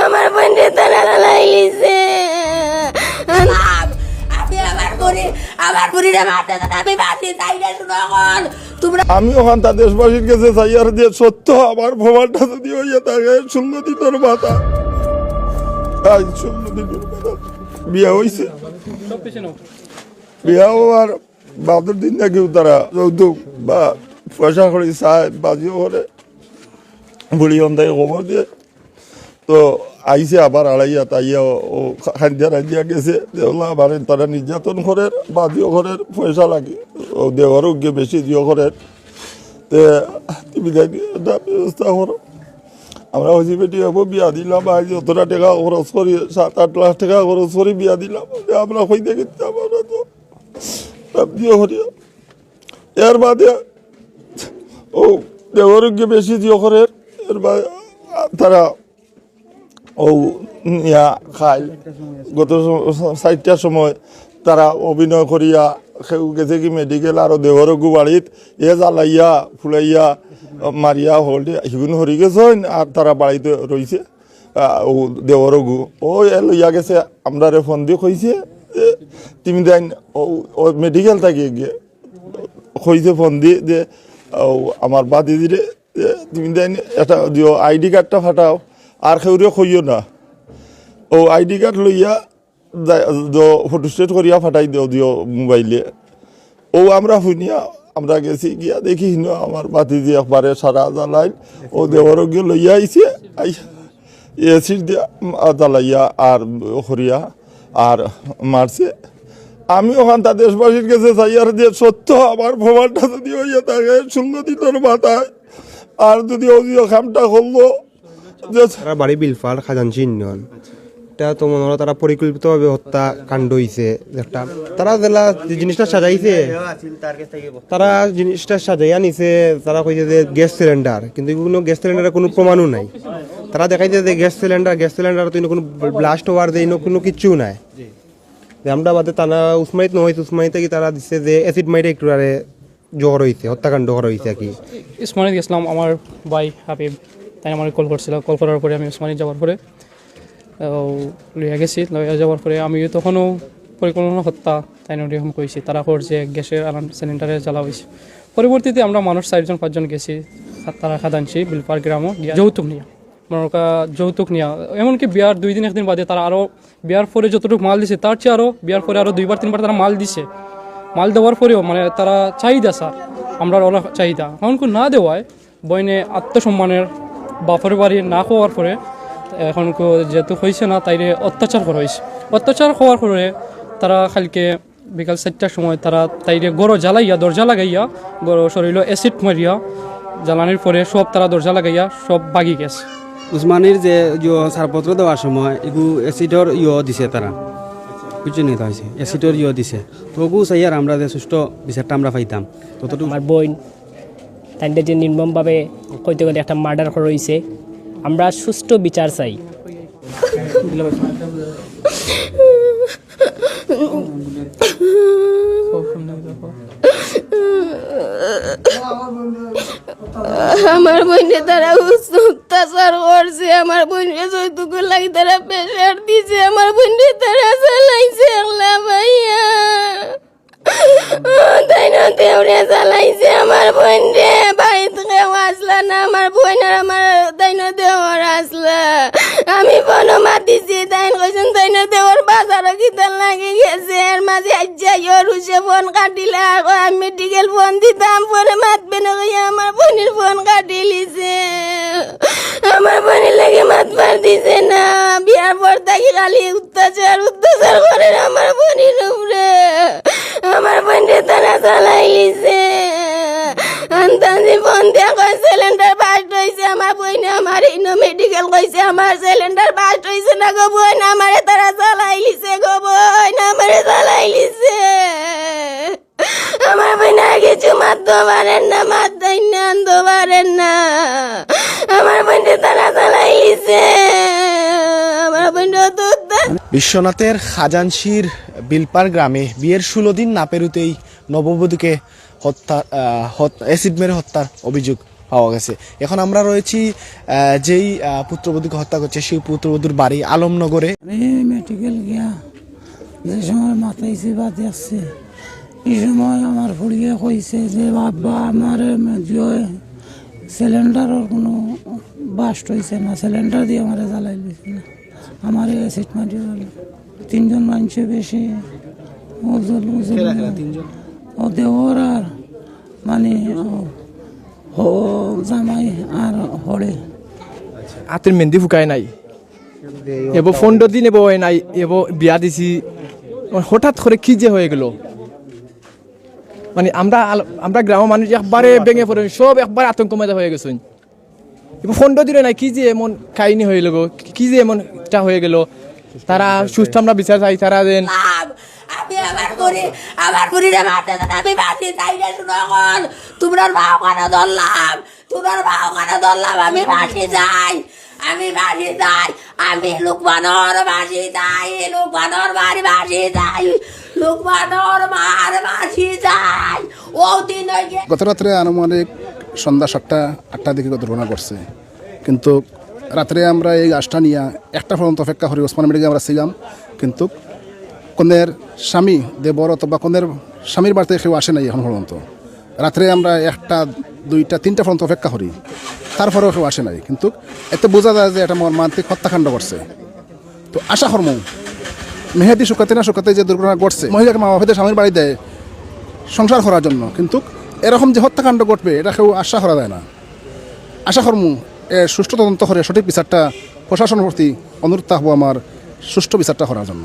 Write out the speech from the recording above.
আমার বোনরে তারা লাইলিছে আমি ওখান তা দেশবাসীর কাছে চাই আর যে সত্য আমার ভবানটা যদি হইয়া থাকে 16 দিনের মাথা আজ 16 দিনের মাথা বিয়া হয়েছে বিয়া হওয়ার বাদর দিন নাকি তারা যৌতুক বা পয়সা করে চায় বাজিও করে বুড়ি অন্ধায় খবর দিয়ে তো আইসে আবার আড়াইয়া তাইয়া ও খান্দিয়া রান্দিয়া গেছে দেওলা আবার তারা নির্যাতন করেন বাজিও করেন পয়সা লাগে ও দেওয়ারও গিয়ে বেশি দিও করেন তে তুমি ব্যবস্থা করো আমরা হয়েছি বেটি হবো বিয়া দিলাম আজ যতটা টাকা খরচ করি 7-8 লাখ টাকা খরচ করি বিয়া দিলাম আমরা হই দেখি আমরা তো দিও করিয়া এর বাদে ও দেওয়ারও গিয়ে বেশি দিও করেন এর বাদে তারা ও ইয়া খায় গত 4টার সময় তারা অভিনয় করিয়া সেও গেছে কি মেডিকেল আর দেহরগু বাড়িত এ জ্বালাইয়া ফুলাইয়া মারিয়া হলডে হিগুন হরি গেছেন আর তারা বাড়িতে রয়েছে ও দেহরগু ও এ লইয়া গেছে আমরা ফোন দিয়ে কইছে তুমি দেন ও মেডিকেল থেকে গিয়ে কইছে ফোন দিয়ে যে আমার বাদি দিলে তুমি দেন এটা দিও আইডি কার্ডটা ফাটাও আর কেউরে কইও না ও আইডি কার্ড লইয়া ফটো স্টেট করিয়া ফাটাই দিও দিও মোবাইলে ও আমরা শুনিয়া আমরা গেছি গিয়া দেখি আমার বাতি দিয়ে একবারে সারা জ্বালাই ও দেওয়ার গিয়ে লইয়া আইছে এসির দিয়া জ্বালাইয়া আর হরিয়া আর মারছে আমি ওখান তা দেশবাসীর কাছে চাই আর যে সত্য আমার ভবানটা যদি হইয়া থাকে 16 দিনের মাথায় আর যদি ও খামটা করলো তারা বাড়ি বিলফার খাজানচি ইউনিয়ন এটা তো মনে হলো তারা পরিকল্পিতভাবে হত্যা কাণ্ড হয়েছে একটা তারা যেলা জিনিসটা সাজাইছে তারা জিনিসটা সাজাইয়া নিছে তারা কইছে যে গ্যাস সিলিন্ডার কিন্তু কোনো গ্যাস সিলিন্ডারের কোনো প্রমাণও নাই তারা দেখাইছে যে গ্যাস সিলিন্ডার তো কোনো ব্লাস্ট হওয়ার যে কোনো কিচ্ছু নাই আমরা বাদে তারা উসমানিত নহয়েছে উসমানিতে কি তারা দিচ্ছে যে অ্যাসিড মাইরে একটু আরে জ্বর হয়েছে হত্যাকাণ্ড করা হয়েছে আর কি উসমানিত গেছিলাম আমার ভাই হাবিব তাই আমার কল করছিল কল করার পরে আমি উসমানিত যাওয়ার পরে লইয়া গেছি লইয়া যাওয়ার পরে আমিও তখনও পরিকল্পনা হত্যা তাই এরকম করেছি তারা করছে গ্যাসের সিলিন্ডারে জ্বালা হয়েছে পরবর্তীতে আমরা মানুষ 4-5 গেছি তারা খাদানছি বিলপার গ্রামও যৌতুক নিয়ে যৌতুক নিয়ে এমনকি বিয়ার 2 দিন 1 দিন বাদে তারা আরও বিয়ার পরে যতটুকু মাল দিছে তার চেয়ে আরও বিয়ার পরে আরও 2-3 বার তারা মাল দিছে মাল দেওয়ার পরেও মানে তারা চাহিদা স্যার আমরা ওরা চাহিদা এখন না দেওয়ায় বইনে আত্মসম্মানের বাপের বাড়ি না খাওয়ার পরে এখন যেহেতু হয়েছে না তাইরে অত্যাচার করা হয়েছে অত্যাচার হওয়ার পরে তারা কালকে বিকাল 4টার সময় তারা তাইরে গড় জ্বালাইয়া দরজা লাগাইয়া গড় শরীর অ্যাসিড মারিয়া জ্বালানির পরে সব তারা দরজা লাগাইয়া সব বাগি গেছে উসমানির যে ছাড়পত্র দেওয়ার সময় এগু অ্যাসিডর দিছে তারা বুঝছি নি তা হয়েছে অ্যাসিডর দিছে তো ওগু চাই আর আমরা যে সুস্থ বিচারটা আমরা পাইতাম ততটুকু আমার বোন তাইদের যে নির্মমভাবে কইতে গেলে একটা মার্ডার করা হয়েছে আমরা সুষ্ঠু বিচার চাই আমার বোনরে তারা অত্যাচার করছে আমার বোনরে যৌতুক লাগি তারা প্রেশার দিছে আমার বোনরে তারা চালাইছে একলা ভাইয়া তাই না দেওরে চালাইছে আমার বোনরে বাড়িতে কেউ আসলা না আমার বোন আর আমার তাই না দেওয়ার আসলা আমি বনো মাতিছি তাই কইছেন তাই না দেওয়ার বাজারও কিতাল লাগি গেছে এর মাঝে আজ্জাইও রুশে ফোন কাটিলে আমি মেডিকেল ফোন দিতাম পরে মাতবে না কইয়া আমার বোনের ফোন কাটি লিছে আমার বোনের লাগে মাতবার দিছে না বিয়ার পর থাকি খালি অত্যাচার করে আমার বোনের উপরে আমার বোনরে তারা চালাই লিছে আন্দাজি ফোন দিয়া কয় সিলিন্ডার বাস্ট হয়েছে আমার বোনে আমার ইনো মেডিকেল কইছে আমার সিলিন্ডার বাস্ট হয়েছে না গো বোন আমারে তারা চালাই লিছে গো বোন আমারে চালাই লিছে আমার বোন কিছু মারতে পারেন না মারতেই না আনতে পারেন না আমার বোনরে তারা চালাই লিছে আমার বোন তো বিশ্বনাথের খাজানশির বিলপার গ্রামে বিয়ের 16 দিন না পেরুতেই নববধূকে অ্যাসিড মেরে হত্যার অভিযোগ পাওয়া গেছে। এখন আমরা রয়েছি যেই পুত্রবধূকে হত্যা করছে সেই পুত্রবধূর বাড়ি আলমনগরে। আমি মেডিকেল গিয়া যে সময় মাথায় বাদে আসছে এই সময় আমার ফুড়িয়ে কইছে যে বাবা আমার সিলিন্ডারের কোনো বাস্ট হয়েছে না, সিলিন্ডার দিয়ে আমার জ্বালাই দিয়েছে না, আমার অ্যাসিড মারি গেল। 3 জন মানুষে বেশি ও দেওয়ার আর মানে জামাই আর হরে হাতের মেহেন্দি ফুকায় নাই, এব 15 দিন এব হয় নাই, এব বিয়া দিছি, হঠাৎ করে কি যে হয়ে গেল। মানে আমরা গ্রামের মানুষ একবারে ভেঙে পড়ে, সব একবার আতঙ্কময় হয়ে গেছে। এবার 15 দিনে নাই, কি যে এমন কাহিনী হয়ে গেল, কি যে এমনটা হয়ে গেল। তারা সুস্থ আমরা বিচার চাই, তারা দেন আমি আমার বুড়িরে মারতে আমি বাঁচি চাই না। শুনো এখন তোমার ভাও কানা ধরলাম, আমি বাঁচি যাই, আমি লোকমানর বাঁচি যাই, লোকমানর বাড়ি বাঁচি যাই, লোকমানর মার বাঁচি যাই। ও দিন গত রাত্রে আনুমানিক সন্ধ্যা 7টা-8টার দিকে দুর্ঘটনা ঘটছে, কিন্তু রাত্রে আমরা এই গাছটা নিয়ে একটা পর্যন্ত অপেক্ষা করি। ওসমান মেডিকেলে আমরা ছিলাম, কিন্তু কনের স্বামী দেবর অথবা কনের স্বামীর বাড়িতে কেউ আসে নাই এখন পর্যন্ত। রাত্রে আমরা 1টা, 2টা, 3টা পর্যন্ত অপেক্ষা করি, তারপরেও কেউ আসে নাই। কিন্তু এতে বোঝা যায় যে এটা মর্মান্তিক হত্যাকাণ্ড করছে। তো আশা কর্ম মেহেদি শুকাতে না শুকাতে যে দুর্ঘটনা ঘটছে, মহিলাকে মা বাবাদের স্বামীর বাড়ি দেয় সংসার করার জন্য, কিন্তু এরকম যে হত্যাকাণ্ড ঘটবে এটা কেউ আশা করা যায় না। আশা কর্ম এর সুষ্ঠু তদন্ত করে সঠিক বিচারটা প্রশাসনের প্রতি অনুরোধ থাকবো আমার সুষ্ঠু বিচারটা করার জন্য।